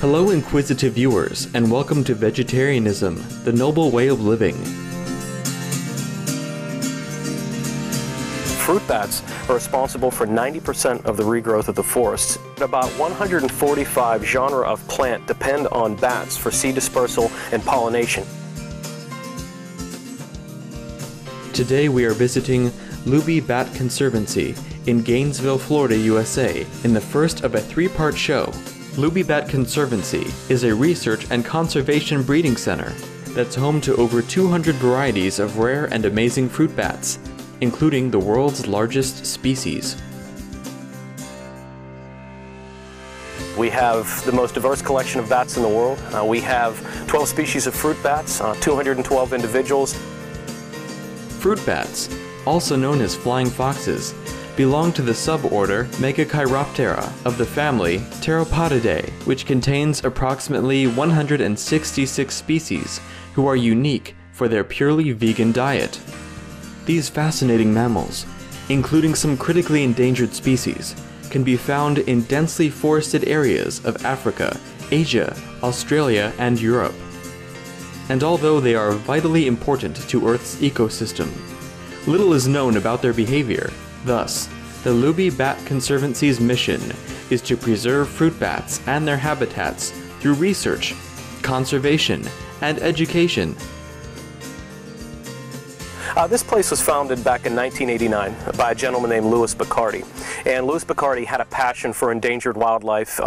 Hello inquisitive viewers, and welcome to Vegetarianism, the noble way of living. Fruit bats are responsible for 90% of the regrowth of the forests. About 145 genera of plant depend on bats for seed dispersal and pollination. Today we are visiting鲁比Bat Conservancy in Gainesville, Florida, USA, in the first of a three-part show.鲁比Bat Conservancy is a research and conservation breeding center that's home to over 200 varieties of rare and amazing fruit bats, including the world's largest species. We have the most diverse collection of bats in the world. We have 12 species of fruit bats, 212 individuals. Fruit bats, also known as flying foxes, belong to the suborder Megachiroptera of the family Pteropodidae, which contains approximately 166 species who are unique for their purely vegan diet. These fascinating mammals, including some critically endangered species, can be found in densely forested areas of Africa, Asia, Australia, and Europe. And although they are vitally important to Earth's ecosystem, little is known about their behavior. Thus, the鲁比Bat Conservancy's mission is to preserve fruit bats and their habitats through research, conservation, and education. This place was founded back in 1989 by a gentleman named Louis Bacardi. And Louis Bacardi had a passion for endangered wildlife,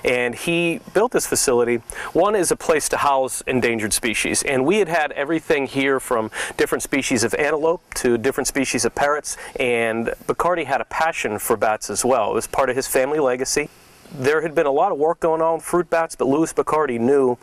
and he built this facility. One is a place to house endangered species, and we had everything here from different species of antelope to different species of parrots, and Bacardi had a passion for bats as well. It was part of his family legacy. There had been a lot of work going on with fruit bats, but Louis Bacardi knew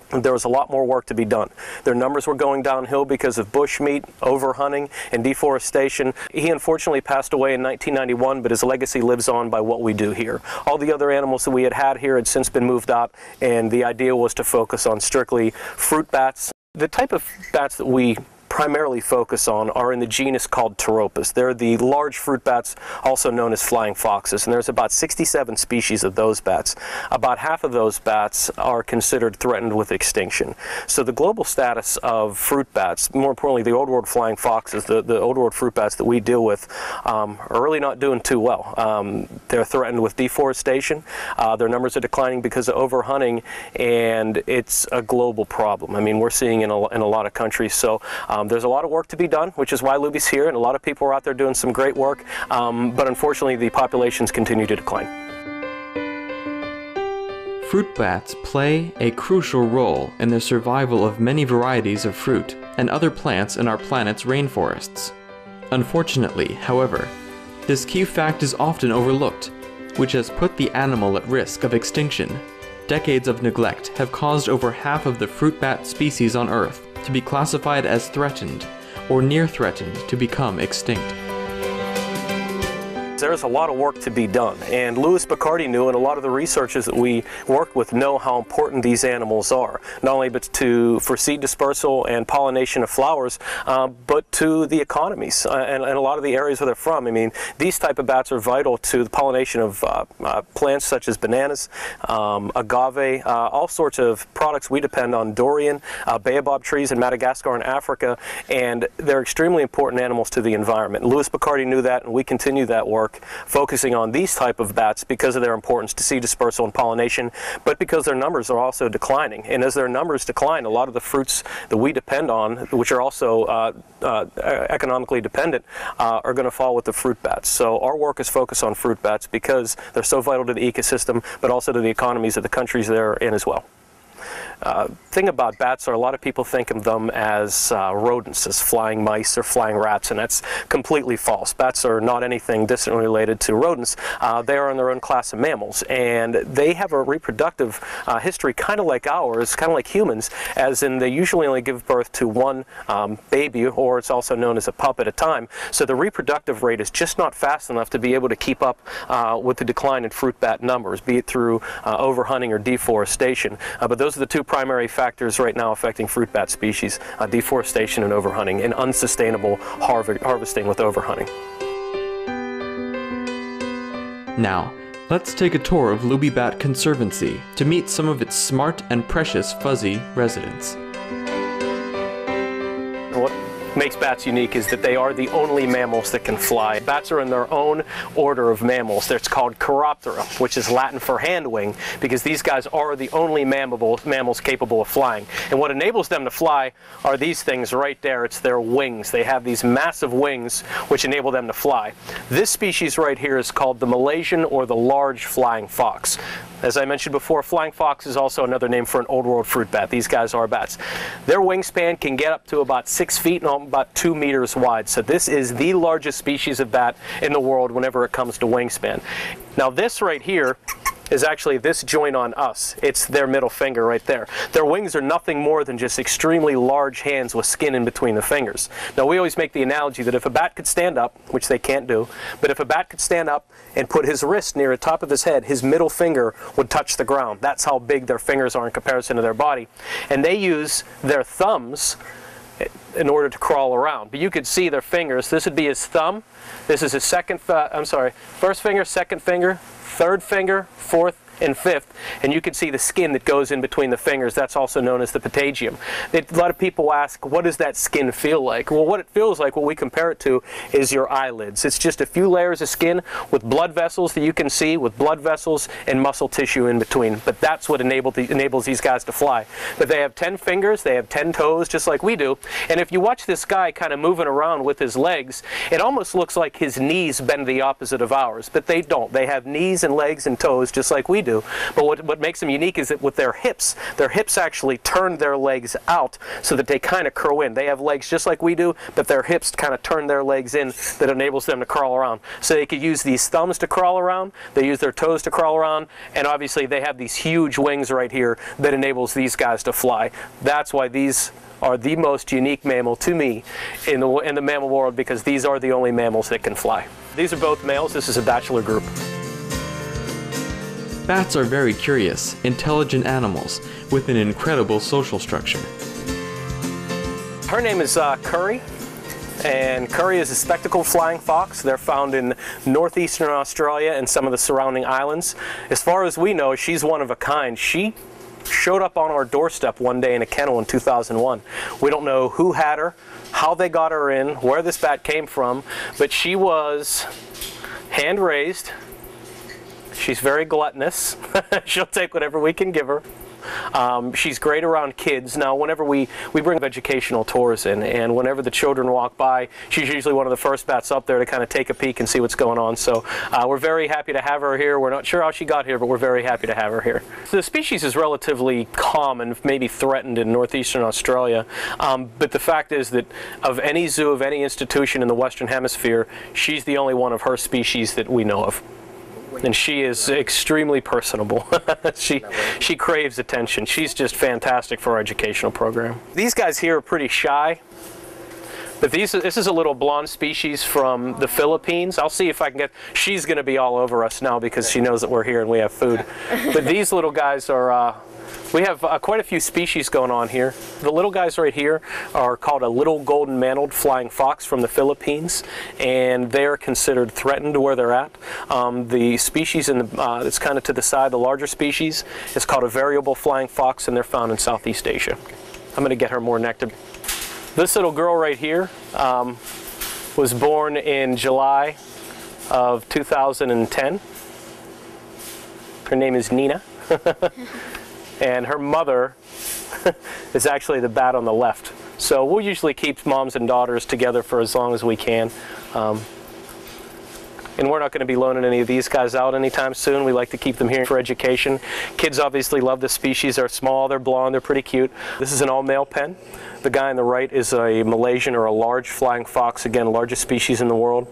there was a lot more work to be done. Their numbers were going downhill because of bushmeat, overhunting, and deforestation. He unfortunately passed away in 1991, but his legacy lives on by what we do here. All the other animals that we had here had since been moved out, and the idea was to focus on strictly fruit bats. The type of bats that we primarily focus on are in the genus called Pteropus. They're the large fruit bats, also known as flying foxes, and there's about 67 species of those bats. About half of those bats are considered threatened with extinction. So the global status of fruit bats, more importantly the old world flying foxes, the old world fruit bats that we deal with, are really not doing too well. They're threatened with deforestation, their numbers are declining because of overhunting, and it's a global problem. I mean, we're seeing in a lot of countries. So there's a lot of work to be done, which is why Luby's here, and a lot of people are out there doing some great work, but unfortunately the populations continue to decline. Fruit bats play a crucial role in the survival of many varieties of fruit and other plants in our planet's rainforests. Unfortunately, however, this key fact is often overlooked, which has put the animal at risk of extinction. Decades of neglect have caused over half of the fruit bat species on Earth to be classified as threatened or near threatened to become extinct. There's a lot of work to be done, and Louis Bacardi knew, and a lot of the researchers that we work with know how important these animals are, not only for seed dispersal and pollination of flowers, but to the economies and a lot of the areas where they're from. I mean, these type of bats are vital to the pollination of plants such as bananas, agave, all sorts of products. We depend on durian, baobab trees in Madagascar and Africa, and they're extremely important animals to the environment. Louis Bacardi knew that, and we continue that work, focusing on these type of bats because of their importance to seed dispersal and pollination, but because their numbers are also declining. And as their numbers decline, a lot of the fruits that we depend on, which are also economically dependent, are going to fall with the fruit bats. So our work is focused on fruit bats because they're so vital to the ecosystem, but also to the economies of the countries they're in as well. Thing about bats are a lot of people think of them as rodents, as flying mice or flying rats, and that's completely false. Bats are not anything distantly related to rodents. They are in their own class of mammals, and they have a reproductive history kind of like ours, kind of like humans, as in they usually only give birth to one baby, or it's also known as a pup at a time. So the reproductive rate is just not fast enough to be able to keep up with the decline in fruit bat numbers, be it through overhunting or deforestation. But those are the two primary factors right now affecting fruit bat species, deforestation and overhunting, and unsustainable harvesting with overhunting. Now, Let's take a tour of Luby Bat Conservancy to meet some of its smart and precious fuzzy residents. What makes bats unique is that they are the only mammals that can fly. Bats are in their own order of mammals. It's called Chiroptera, which is Latin for hand wing, because these guys are the only mammals capable of flying. And what enables them to fly are these things right there. It's their wings. They have these massive wings which enable them to fly. This species right here is called the Malaysian or the large flying fox. As I mentioned before, flying fox is also another name for an old world fruit bat. These guys are bats. Their wingspan can get up to about 6 feet and about 2 meters wide. So this is the largest species of bat in the world whenever it comes to wingspan. Now this right here is actually this joint on us. It's their middle finger right there. Their wings are nothing more than just extremely large hands with skin in between the fingers. Now we always make the analogy that if a bat could stand up, which they can't do, but if a bat could stand up and put his wrist near the top of his head, his middle finger would touch the ground. That's how big their fingers are in comparison to their body. And they use their thumbs in order to crawl around. But you could see their fingers. This would be his thumb. This is his first finger, second finger, third finger, fourth, and fifth, and you can see the skin that goes in between the fingers. That's also known as the patagium. A lot of people ask, what does that skin feel like? Well, what it feels like, what we compare it to, is your eyelids. It's just a few layers of skin with blood vessels that you can see, with blood vessels and muscle tissue in between. But that's what enables these guys to fly. But they have 10 fingers, they have 10 toes, just like we do. And if you watch this guy kind of moving around with his legs, it almost looks like his knees bend the opposite of ours. But they don't. They have knees and legs and toes just like we do. But what makes them unique is that with their hips actually turn their legs out so that they kind of curl in. They have legs just like we do, but their hips kind of turn their legs in that enables them to crawl around. So they could use these thumbs to crawl around, they use their toes to crawl around, and obviously they have these huge wings right here that enables these guys to fly. That's why these are the most unique mammal to me in the mammal world, because these are the only mammals that can fly. These are both males. This is a bachelor group. Bats are very curious, intelligent animals with an incredible social structure. Her name is Curry, and Curry is a spectacled flying fox. They're found in northeastern Australia and some of the surrounding islands. As far as we know, she's one of a kind. She showed up on our doorstep one day in a kennel in 2001. We don't know who had her, how they got her in, where this bat came from, but she was hand-raised. She's very gluttonous. She'll take whatever we can give her. She's great around kids. Now, whenever we bring educational tours in, and whenever the children walk by, she's usually one of the first bats up there to kind of take a peek and see what's going on. So we're very happy to have her here. We're not sure how she got here, but we're very happy to have her here. So the species is relatively common, maybe threatened in northeastern Australia, but the fact is that of any zoo, of any institution in the Western Hemisphere, she's the only one of her species that we know of. And she is extremely personable. She craves attention. She's just fantastic for our educational program. These guys here are pretty shy, but this is a little blonde species from the Philippines. I'll see if I can get, she's going to be all over us now because she knows that we're here and we have food. But these little guys are, we have quite a few species going on here. The little guys right here are called a little golden mantled flying fox from the Philippines, and they're considered threatened where they're at. The species in the, that's kind of to the side, the larger species, is called a variable flying fox, and they're found in Southeast Asia. I'm going to get her more nectar. This little girl right here was born in July of 2010. Her name is Nina. And her mother is actually the bat on the left. So we'll usually keep moms and daughters together for as long as we can. And we're not going to be loaning any of these guys out anytime soon. We like to keep them here for education. Kids obviously love this species. They're small, they're blonde, they're pretty cute. This is an all-male pen. The guy on the right is a Malaysian or a large flying fox, again, largest species in the world.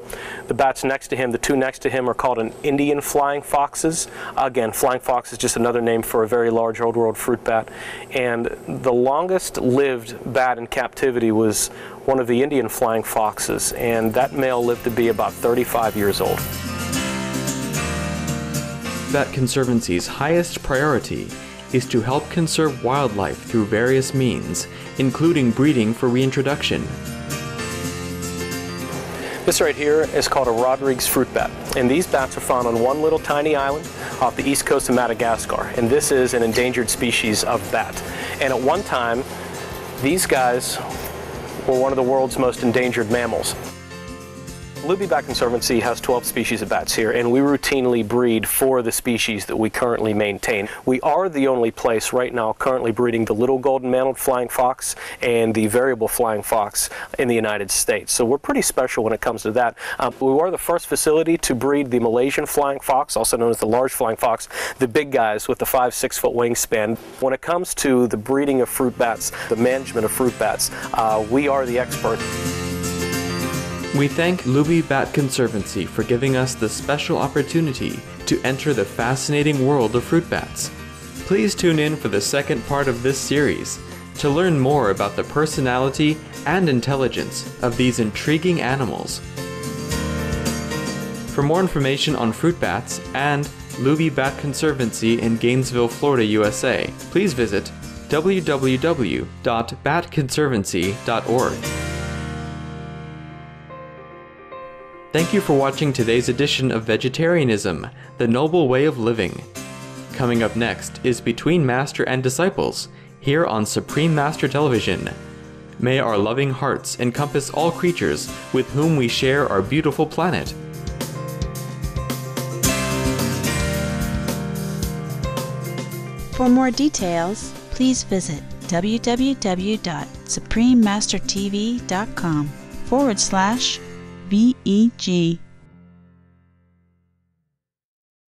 The bats next to him, the two next to him, are called an Indian flying foxes. Again, flying fox is just another name for a very large old world fruit bat. And the longest lived bat in captivity was one of the Indian flying foxes, and that male lived to be about 35 years old. Bat Conservancy's highest priority is to help conserve wildlife through various means, including breeding for reintroduction. This right here is called a Rodrigues fruit bat, and these bats are found on one little tiny island off the east coast of Madagascar, and this is an endangered species of bat. And at one time, these guys were one of the world's most endangered mammals. Luby Bat Conservancy has 12 species of bats here, and we routinely breed for the species that we currently maintain. We are the only place right now currently breeding the little golden-mantled flying fox and the variable flying fox in the United States. So we're pretty special when it comes to that. We were the first facility to breed the Malaysian flying fox, also known as the large flying fox, the big guys with the 5-6 foot wingspan. When it comes to the breeding of fruit bats, the management of fruit bats, we are the expert. We thank Luby Bat Conservancy for giving us the special opportunity to enter the fascinating world of fruit bats. Please tune in for the second part of this series to learn more about the personality and intelligence of these intriguing animals. For more information on fruit bats and Luby Bat Conservancy in Gainesville, Florida, USA, please visit www.batconservancy.org. Thank you for watching today's edition of Vegetarianism, the Noble Way of Living. Coming up next is Between Master and Disciples, here on Supreme Master Television. May our loving hearts encompass all creatures with whom we share our beautiful planet. For more details, please visit www.suprememastertv.com/VEG.